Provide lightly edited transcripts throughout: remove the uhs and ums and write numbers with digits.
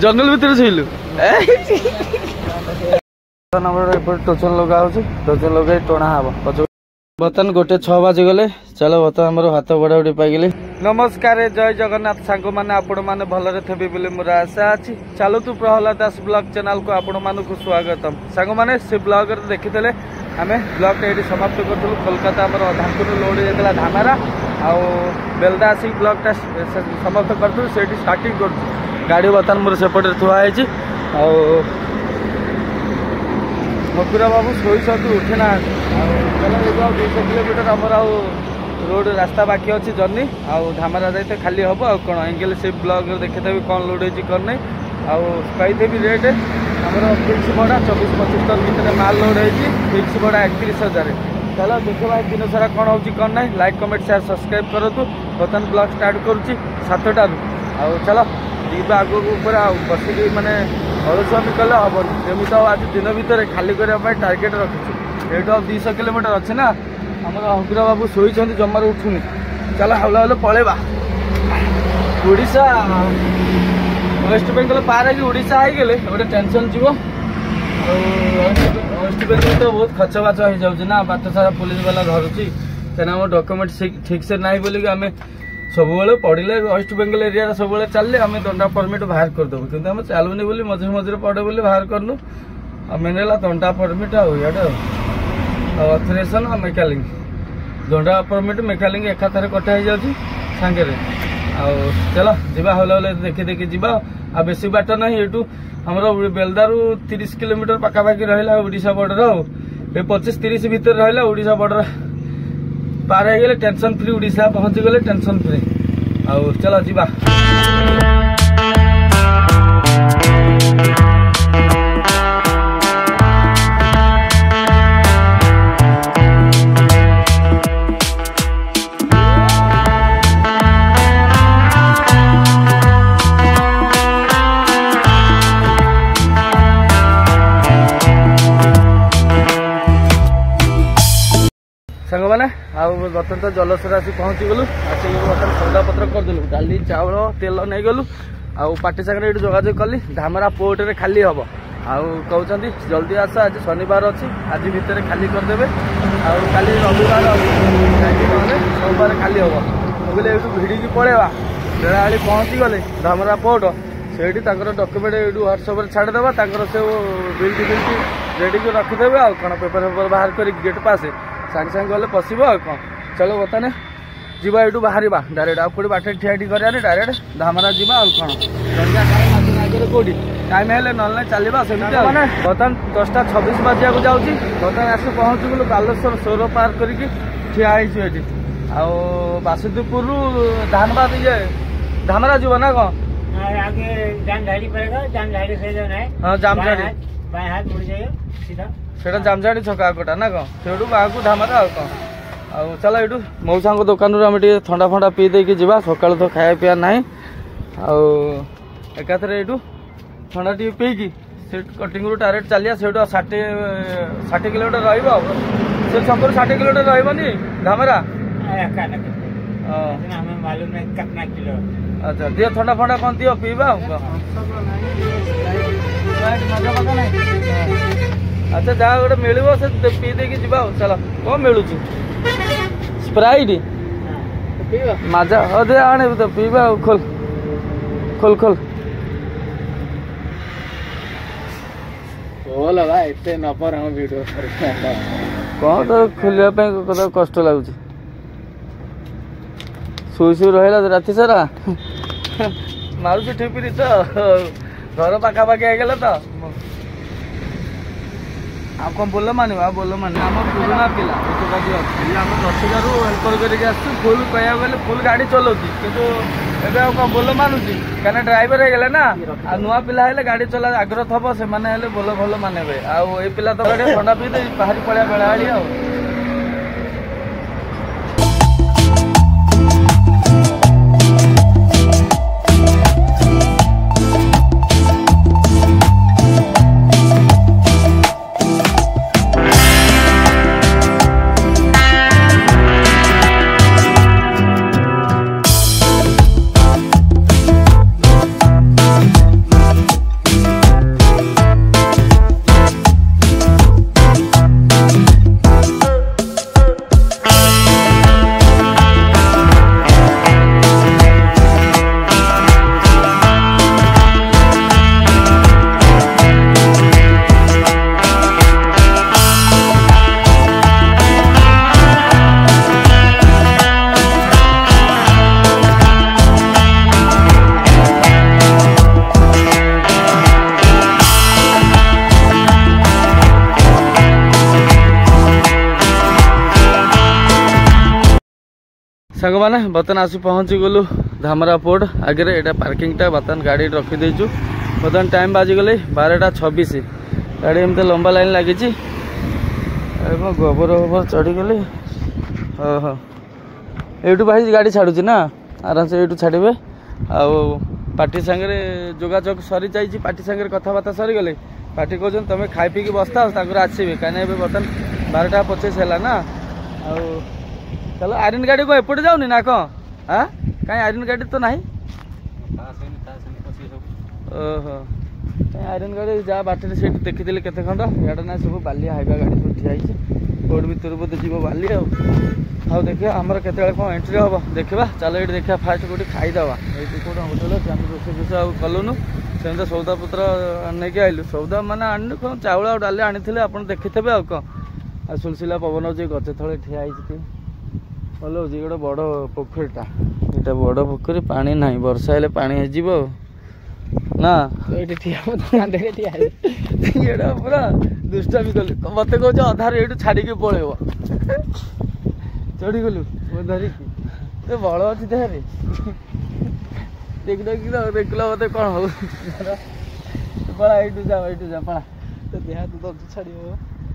जंगल भीतर शोलु टोचन लगा टोचन लगे टणा हम बर्तमान 1:06 बाजी गले चलो बर्तमान आम हाथ बड़ा बड़ी पाइगले नमस्कार जय जगन्नाथ सांग मैंने आपण मैंने भलरे थे बोली मोर आशा अच्छी चलो तू प्रहलाद दास ब्लॉग चैनल को आपण मानक स्वागतम सांग मैंने से ब्लॉग देखी आम ब्लॉग ये समाप्त करूँ कोलकाता आम धानपुर लोड होता धामारा आउ बेलदा आसिक ब्लॉगटा समाप्त करूँ से स्टार्टिंग कर गाड़ी बर्तमान मोर सेपटे थुआई मकुरा बाबू शोई उठी ना 200 किलोमीटर आमर रोड रास्ता बाकी अच्छी जर्नी आउ धामारा जाते खाली हम आउ कौन एंगेल से ब्लॉग देखिदेवी कौन लोड होती कौन नहीं आईदेवी रेट आमर फिक्स भड़ा 24-25 टन भितर माल लोड होती फिक्स भड़ा 31,000 चलो देखा दिन सारा कौन हो कौन ना लाइक कमेंट शेयर सब्सक्राइब करूँ बर्तमान ब्लॉग स्टार्ट करुच्ची 7टारू आउ चलो जीवा आग बसिक मानने अलसुआमी कले हेनी जमी तो आज दिन भितर खाली करने टार्गेट रखी ये 200 किलोमीटर अच्छे ना आम हकुरा बाबू शोई जमार उठुनी चल हौला हौला पलैबा ओडिशा वेस्ट बेंगल पार है ओडिशा गले गोटे टेंशन जीव वेस्ट बेंगल तो बहुत खर्च बाच हो जाऊँ ना बाट सारा पुलिस वाला धरुची कहीं आम डॉक्यूमेंट ठीक से ना बोलिक आम सब पढ़ले वेस्ट बेंगल एरिया सब चलले आम दंडा परमिट बाहर करदेबू कि चलुनी बोली मझे मझे पड़े बोली बाहर करनु मेन है दंडा परमिट आड़े अथोराइजेशन और मेकानिक दंडा परमिट मेकानिक एकाथरे कटा हो जाऊँगी सांगे चलो जीवा हौला हौला देखी देखी जीवा आ बेसी बाट ना ये आमर बेलदारू 30 किलोमीटर पखापाखि रहा ओडिशा बॉर्डर ये 25-30 भितर रहा ओडिशा बॉर्डर पार हो गले टेंशन फ्री ओडिशा पहुंची गले टेंशन फ्री आउ चलो जीवा सांग मैंने बर्तमान तो जलसर आसी पहुँची गलु आसिक बर्तमान सौदा पत्र करदेलु डाली चाउल तेल नहीं गलु आउ पार्टी सागर ये जोगाजोग कली धामरा पोर्ट रे खाली हम आउ कहते जल्दी आस आज शनिवार अच्छी आज भितर खाली करदे आली रविवार सोमवार खाली हम बोले ये भिड़ी पड़ेगा बेला पहुँची गले धामरा पोर्ट से डॉक्यूमेंट ये ह्वाट्सअप छाड़देवा से बिल्टी रेडी कर रखिदेवे आउ कौन पेपर पेपर बाहर कर गेट पास सांगे सांगे गले पशब कौन चलो बर्तमान जीवा ये बाहर डायरेक्ट आउ कौट बाट ठिया कर डायरेक्ट धामरा जीवा आउ कौन कौटी टाइम है ना चलवा सेमती बर्तमान 10:26 बाजिया जाऊँगी बर्तमान आस पहुँच गलु बालेश्वर सौर पार करके ठिया ये बासुदेवपुर धानबाद ये धामरा जीव ना कौन जामझाड़ी से जामझाड़ी छका आगटा ना कौन से बाहर धामरा आउ कौन आउ चल ये मौसा दुकान आम ठंडा फंडा पी देकी जी सका तो खाया पीया ना एकाथरे ये ठंडा टी पीकी से कटिंग डायरेक्ट चलिया से 60 किलोमीटर रहा से छकरू 60 किलोमीटर रही धामरा अच्छा दियो ठंडा फंडा कौन दियो पीवा अच्छा जहाँ गोटे मिल से पी देकी जी चल कौन मिलू स्प्राइट मजा अदे आने तो पीवा खोल खोल खोल खोल भाई एते नपर हम वीडियो कौन तो खोलिया कष्ट लगुच शुई शुई रहा राति सारा मारुच ठिपिरी तो घर पाखापाखि आगला तो आप कौन बोल मानी बोल मानी आम पुराना पिला आम 10,000 हेल्पर करके फुल कह गले फुल गाड़ी चलाऊँगी कितु एवं कौन बोल मानुची कहीं ड्राइवर हो गले ना नुआ पिला है गाड़ी चला आग्रह थब से बोल भल मानवे आउ पिला तो ठंडा पी दे बाहरी पड़ा बेला आ सांग मैंने बर्तन आसी पहुँची गलु धामरा पोर्ट आगे यहाँ पार्किंगटा बर्तन गाड़ी रखीदेचु बर्तन टाइम बाजिगले 12:26 गाड़ी एमती लंबा लाइन लगी गोबर गोबर चढ़ीगली हाँ हाँ यू भाई गाड़ी छाड़ू ना आराम से यू छाड़े पार्टी सांगे जोगाजोग सरी जाइए पार्टी सांगे कथबार्ता सरीगले पार्टी कहते तुम खाई पी बसता आसवे कहीं बर्तन 12:25 है ना आ चलो आयरन गाड़ी को एपटे जाऊनी ना कौन हाँ कहीं आयरन गाड़ी तो नहीं ओहो कहीं आयरन गाड़ी जहाँ बाटर से देखी केते खंड इड़ा ना सब बालिया हाइवा गाड़ी सब ठिया रोड भर बोधे जीव बाली आउ देखिए आमर केत कौन एंट्री हम देखा चलो ये देखा फास्ट गोटे खाईदवा ये कौन होटेल अच्छे आम रोसे फोसे आ कलुनु से सौदा पत्र नहीं आइलु सौदा मैंने आनु कौन चाउल आ डाली आनी आप देखिथे आ कौन आ सुलसिला पवन हो गच तले ठिया भल हो गोटे बड़ पोखरीटा यहाँ बड़ पोखरी पानी ना वर्षा हेल्ले पानी ना पूरा दुष्टामी कलु मत कह अधार ये छाड़ी पलैब चढ़ी गलु धरिकी तो बल अच्छी देहरे देखल मत कौन हो पड़ा यू जा पड़ा देह तो छाड़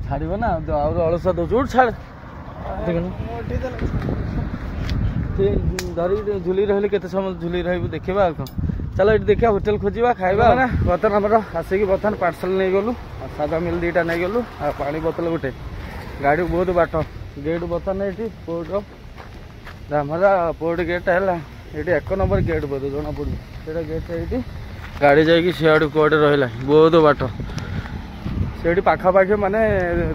छाड़ ना अलसा दौड़ छाड़ धरी झुली रही के समय झुली रही देखा कौन चलो ये देखा होटेल खोजा खाଇବା ना बर्तन आमर आसिक बर्तन पार्सल नहीं गलु सादा मिल 2टा नहीं गलु आ पानी बोतल गोटे गाड़ी बहुत बाट गेट बर्तन ये पोर्ट धामरा पोर्ट गेट है ये 1 नंबर गेट बोध जना पड़े गेट ये गाड़ी जाकि सियाड़ कौटे रहा बहुत बाट से पाखापाखि माने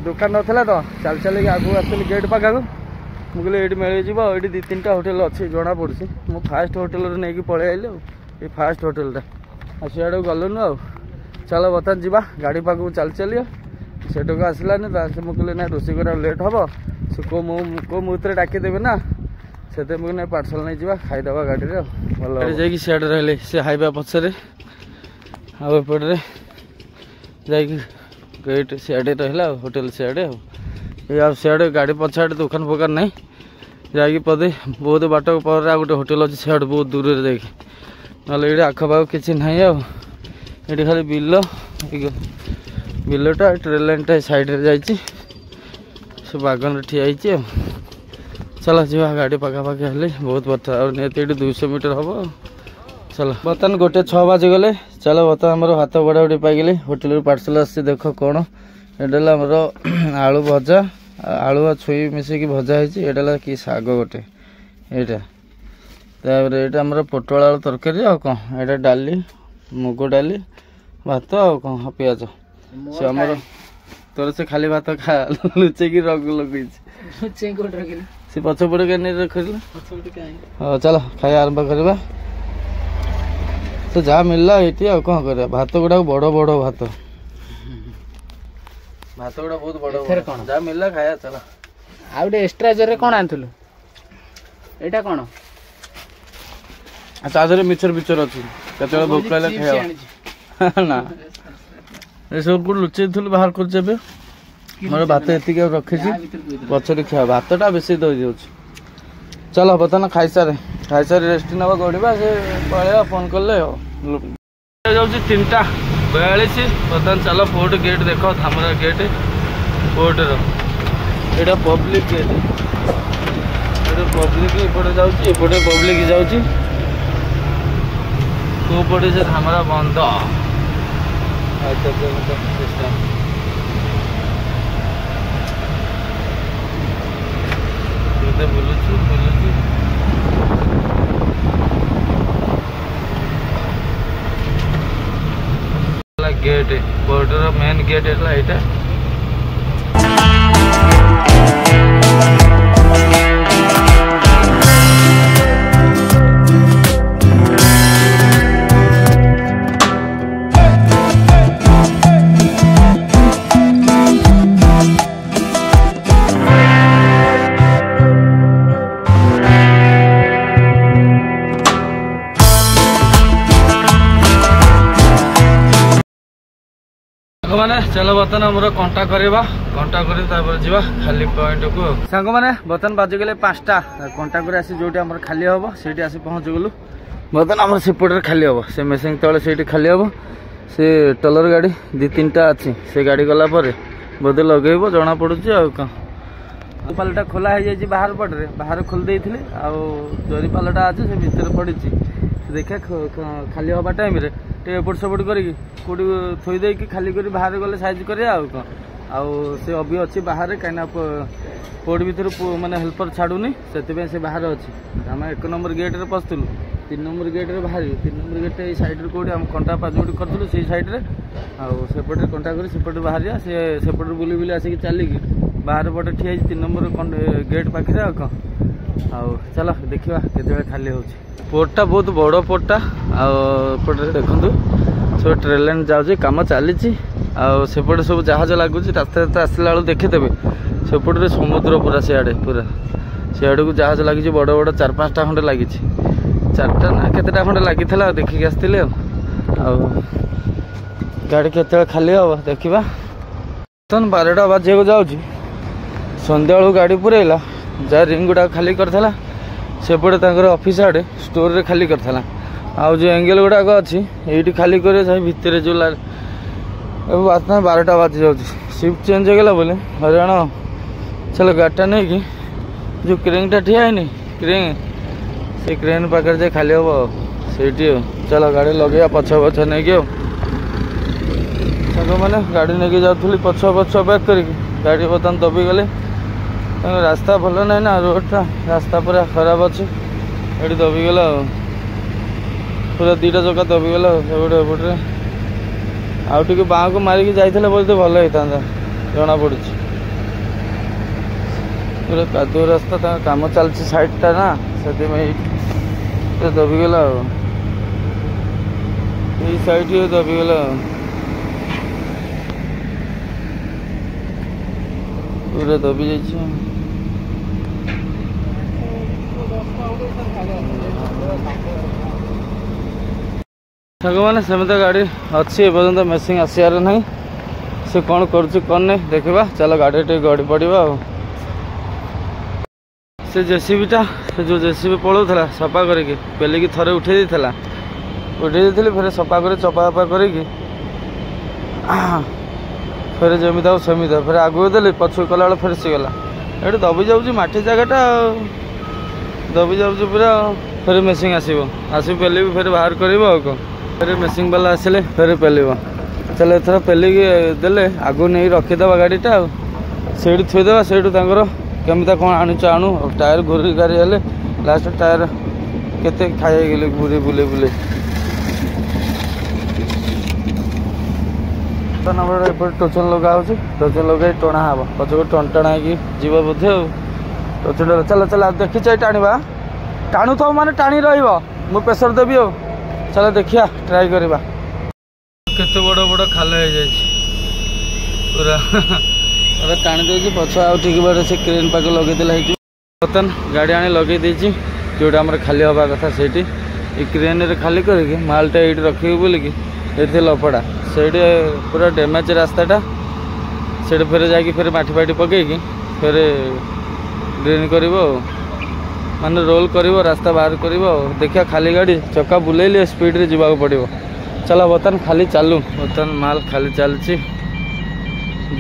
दुकान नाला तो चल चल आगू आसली गेट पाखा मुझे ये मिल जाए ये 2-3टा होटेल अच्छी जना पड़ी मु फास्ट होटेल नहीं पलि आइली ये फास्ट होटेलटा सियाड़ गलुन आ चलो बर्तमान जा गाड़ी पाक चल चलिए सेठक आसलानी से मुझे ना रोषे कर लेट हम से को मुहूर्त डाकिदेवे ना से मुझे पार्सल नहीं जा खाईदे गाड़ी भल जा सियाड़े रही से हाइवा पछरे आपटे जा गेट सियाड़े रहा होटेल सियाड़े सियाड़े गाड़ी पछाड़े दुकान फुकान नहीं जाकि पदे बहुत बाट पर आ गोटे होटेल अच्छे सियाड़ बहुत दूर जा ना ये आखपाख किसी ना ये खाली बिल बिलटा ट्रेन लाइनटा साइड जाइए से बागन ठिया चलो जी गाड़ी पाखापाखि हेल्ले बहुत बता और निहती 200 मीटर हम चलो बर्तमान 1:06 बाजिगले चलो बर्तमान आम हाथ बड़ा बड़ी पाइगले होटेल पार्सल आसी देख कौन ये आमर आलू भजा आलू आ छुई मिसेक भजा है कि शाग गोटे यहाँ आमर पोटल आलू तरकारी आ कौन यहाँ डाली मुग डाली भात आ कौन पियाज से आमर तोर से खाली भात खा लुचेक रग लगे से पछपटे क्या रखी हाँ चलो खाया आरंभ करवा तो जहाँ मिलला ये आ कौन कर भात गुड़ा बड़ बड़ भात भात गुड़ा बहुत बड़ कौन जहाँ मिलला खाया चलो आ गए एक्सट्रा जरे कौन आनथुलु एटा कौन ताजरे मिचर बिचर अच्छी केतले भोक लागे खाया ना ये सब को लुचै थुलु बाहर कर जेबे मोर भात एतिक रखी पछरे खा भातटा बेसी दे दे चलो बर्तमान खाई रेस्ट ना गड़वा से पलैया फोन कले जाऊँ 3:42 बर्तमान चलो पोर्ट गेट देख धामरा गेट पोर्ट रा पब्लिक गेट पब्लिक एपटे जाऊँगी एपटे पब्लिक जाऊँगी कोपटे से धामरा बंद बुलुचु गेट पोर्टर मेन गेट है यहाँ मैंने चलो बर्तन आम कंटा करवा कंटा कर जावा खाली पॉइंट को सांग मैंने बर्तन बाजिगले 5टा कंटा कर आसी जो खाली हम से आसी पहुँची गलु बर्तन आम सेपटे खाली हम से मेसिन तले से खाली हम से टलर गाड़ी 2-3टा अच्छी से गाड़ी गलापर बोधे लगेब जना पड़ू पालटा खोला हो जाए बाहर पटे बाहर खोल देती जरी पालटा अच्छे से भितर पड़ी देखा खाली हवा टाइम एपट सेपट करी थोदे खाली कर बाहर गले साइज कर से अभी अच्छी बाहर कहीं पोर्ट भर माने हेल्पर छाड़ूनी से बाहर अच्छी आम 1 नंबर गेट्रे पशुलु 3 नंबर गेट्रे बाहर 3 नंबर गेट सैड्रे कौटी आम कंटा पाँच करूँ से सैड्रे आउटे कंटा कर सेपटे बाहर सेपटे बुली बुली आसिक चलिकी बाहर पटे ठिया 3 नंबर गेट पाखे चलो देखा के खाली हो पोर्टा बहुत बड़ पोर्टा आउटे देखु सब ट्रेन लाइन जाऊँगी कम चली सेपटे सब जहाज लगुच रास्ता रास्ता आसला बेलू देखीदे सेपटे समुद्र पूरा सियाड़े को जहाज लगी बड़ बड़ 4-5टा खंडे लगी 4टा ना केतेटा खंडे लगी देखिक आसते गाड़ी के खाली हम देखा बर्तन 12टा बाजिया जाऊँगी संध्या बेलू गाड़ी पुरेला जहाँ रिंग गुड़ा खाली करता सेपटे ऑफिस आड़े स्टोर रे खाली करता आउ जो एंगल गुड़ाक अच्छी ये खाली कर भितर जो 12टा बाजी जाऊँ शिफ्ट चेंज होगा बोले हरियाणा चलो गाड़ीटा नहीं कि जो क्रेनटा ठिया है क्रेन से क्रेन पाखे जाए खाली हम से चलो गाड़ी लगे पछ पछ नहीं कि मैंने गाड़ी नहीं जाऊँ पछ पछ बैक कर गाड़ी बर्तमान दबी गले रास्ता भल ना ना रोडटा रास्ता पूरा खराब अच्छे ये दबिगला पूरा 2टा चक्का दबिगला एपटे आउ टे बाँ को मारिकी जाइए बोलते भल होता जना पड़ी पूरा कादुआ रास्ता काम चलती साइडटा ना से दबिगला ये साइड दबिगला पूरा दबी जाइए मैंने सेमती गाड़ी अच्छी एपर्तंत मेसिन आसार ना से कौन कौन नहीं देखा चलो गाड़ी टे गड़ी पड़ा से जेसीबीटा से जो जेसीबी पड़ोला सफा करके पेलिकी थरे उठे फिर सफा कर चपापा करके फिर जमी था सेमी था फिर आगू देली पछू कला बेल फिर सीगला ये दबी जाऊँगी माटी जगटा दबी जाऊँगी पूरा फिर मेसिन आसो पेल फिर बाहर कर फिर मेसिन वाला आसिले फिर पेल चलो एथर पेलिकी देले आगू नहीं रखीदे गाड़ीटा से थोदेवा से केमिता कौन आणुच आणु टायर घूरी गाड़ी हेले लास्ट टायर केते खाई गले घूरी बुले बुले टोचन लगा टोचन लगे टणा हम पचक टण टणा जीव बोधे टोचन चल चल देखी चाहिए टाणवा टाणु थो माने टाणी रु प्रेसर देवी चलो देखिया ट्राई करवा केते बड़ बड़ खाल हो जाए पूरा टाणी दे पछ आउ ठीक बारे से क्रेन पाके लगे बर्तन गाड़ी आनी लगे जोटा आम खाली हवा कथा से क्रेन रे खाली करके मालटा ये रखे बोलिकी ये लफड़ा से पूरा डैमेज रास्ताटा से फिर जाकि फिर माटी फाटी पकईकी फिर ड्रेन कर माने रोल कर रास्ता बाहर कर देखिया खाली गाड़ी चक्का बुलेली स्पीड रे जीवा पड़ो चलो बर्तन खाली चालू बर्तन माल खाली चलची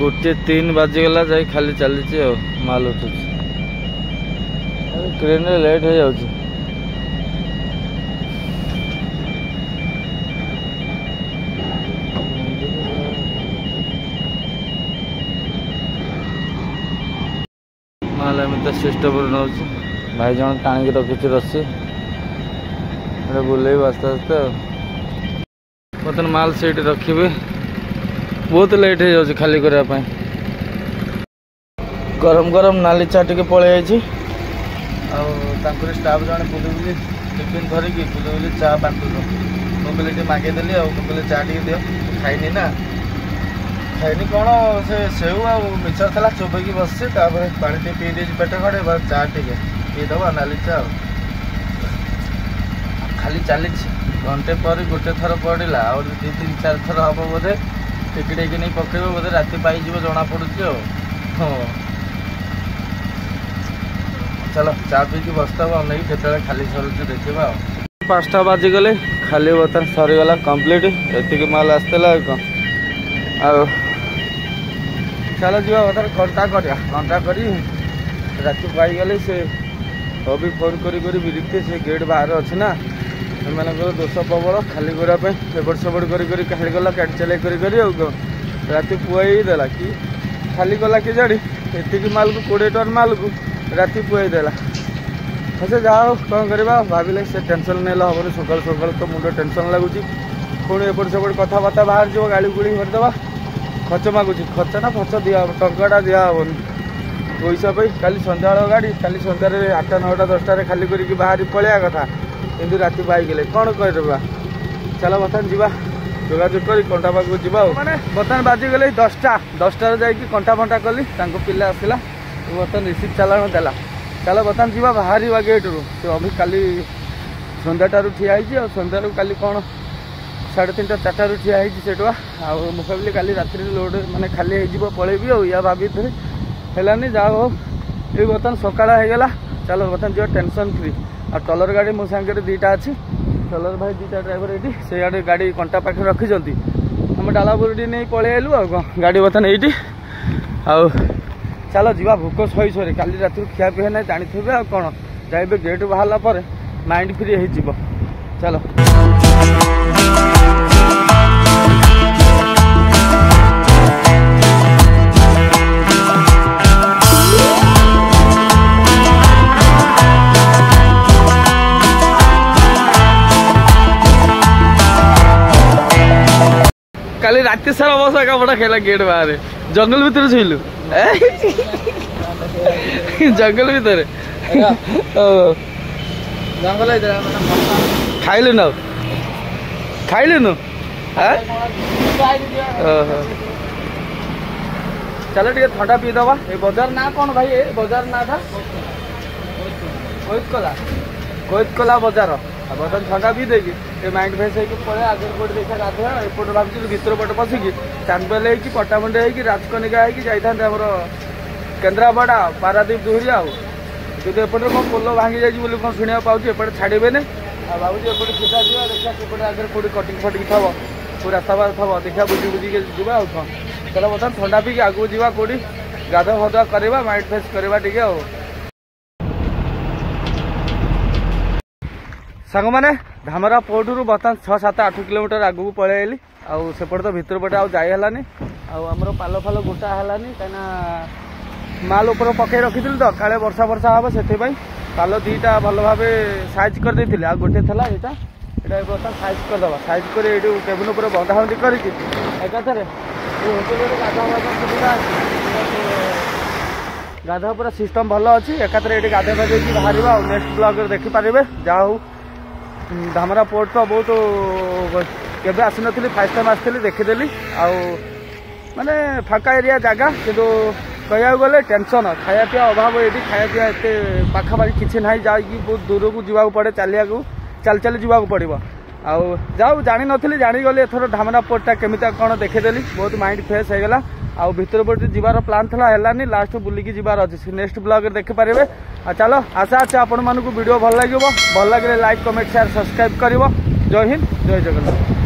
1:03 बाजीगला जा खाली चली माल उठू ट्रेन लेट हो जाऊँ माल एम तो सिस्टम नौ भाई जन टाणी रखी रसी बुले आस्ते आस्ते बर्तन माल से रखी बहुत लेट हो जाऊँ खाली करने गरम गरम नाली चा टे पलि आउे स्टाफ जन बुले बुले टिफिन धरिकी बुले बुले चा बांटू मुझे मागेदेली मुझे चा टे दियो खाइनी ना खाइनी कौन से सेव आ मिक्सर था चोबैकी बस पानी टे पी दे पेट खड़े चा टे पीदबा नाली चा खाली चली घंटे पर गोटे थर पड़ा और 2-3-4 थर हम बोधे टेकी नहीं पकेब बोधे राति पाई जना पड़ू हाँ चलो चा पी की बसता अनेक के खाली सरुच देखा 5टा बाजिगले खाली बर्तन सरीगला कम्प्लीट एतिक माल आसला चलो जी बर्तन घंटा कर राति पाईगले से अभी फोन करी बिरक्ति से गेट बाहर अच्छे ना एमर दोष प्रबल खाली करने एपट सेपट करी गला कैट चल राति पुआई देला कि खाली गला कि जाड़ी एतिक माल को 20 टन माल को राति पुआई देला अच्छा जाओ कौन करवा भाविले से टेंशन नेला हम सकाल सकाल तो मुंड टेंशन लगुच पुणी एपट सेपट कथबार्ता बाहर जो गाड़ी गुड़ी करदेवा खर्च मागुच खर्च ना खर्च दिया टंकाटा दिहबन पैसा पाई काली सन्ध्या गाड़ी काली सन्धार 8टा 9टा 10टार खाली करके बाहरी पलैया कथा कि राति पाईगले कौन करवा चलो बर्तमान जीवा जोगाजोग कर कंटा पाक जा मैंने बर्तमान बाजिगले 10टार जाकि कंटा फंटा कली पिला आसला बर्तमान रिसीव चालाण देला चलो बर्तमान जीवा बाहर गेट रू तो अभी काली सन्ध्याटू ठिया सन्ध्यार काली कौन 3:30 4टारू ठिया सेठुआ मुझे काली रात्रि लोड माने खाली हो पलैबी या भाभी हेलानी जाओ ये बर्तमान सकाळ होगला चलो बर्तमान जो टेंशन फ्री आ टलर गाड़ी मो सांगे 2टा अच्छी टलर भाई 2टा ड्राइवर ये से आड़े गाड़ी कंटा पाखे रखी आम डालाबुरुडी नहीं पलि आलु आ गाड़ी बर्तमान ये आउ चलो जीवा भोक सही सरी काली राति खिया पिया ना जानी आ कौन जाइए गेट बाहर माइंड फ्री हो चलो काली राति सारा बस कपड़ा खेला गेट बाहर जंगल भीतर छुईलु जंगल भीतर जंगल खाइलु न खाइलु न चलो टे थंडा पी दवा ये बाजार ना कौन भाई ये बाजार ना था कोइतकला बाजार बर्तन थंडा पी देगी ये माइंड फ्रेश होगी पड़े आगे कोट देखा गाधुआ एपट भाई भर पट पशिकी चांदपेल हो पट्टामुंडे हो राजकनिका हो जामर केन्द्रापड़ा पारादीप दुहरी आते एपटे कौन पोल भांगी जाइए कौन शुणा पाँच एपटे छाड़े भावुँ एपटे सीधा जा देखा सेपटे आगे कौट कटिंग फटिंग थव कोई रास्ता बार थव देखा बुझी बुझी जा कौन चलो बर्तमान थंडा पीक आगू जा कौटी गाधुआ फधुआ करवा माइंड फ्रेश करवा टे सांग मैंने धामरा पोर्ट रू बर्तमान 6-7-8 किलोमीटर आगू पलि आइली आउट तो भितर पटे आईलानी आमर पाल फाल गोटा है कहीं माल उपर पकई रखी तो काले वर्षा वर्षा हम से पाल 2टा भल भाव साइज कर देते आ गोटे था यहाँ बर्तमान साइज करदे साइज कर केबिन उपर बंधाबंधी करके एकाथरे गाधा पूरा सिस्टम भल अच्छी एकाथरे ये गाधे गाधे बाहर नेक्स्ट ब्लॉग देखिपारे जहाँ धामरा पोर्ट तो बहुत केबे आसी नथिली फर्स्ट टाइम आसली देखीदेली माने फाका एरिया जगह किंतु कहया गले टेंशन खाया पिया अभाव ये खाया पिया एते पाखापाखि किसी ना जाकि बहुत दूर को जीवा पड़े चलिया चल चली जीवा पड़ो जाऊ जानी नथिली जानीगली एथर धामरा पोर्टा केमिता कौन देखीदेली बहुत माइंड फ्रेश होगला आउ भीतर पटे जीवार प्लान था है लास्ट बुलिकी जीवार अच्छे नेक्स्ट ब्लॉग देखिपारे चलो आशा अच्छे आपण मानक वीडियो भल लगे लाइक कमेंट शेयर सब्सक्राइब कर जय हिंद जय जगन्नाथ।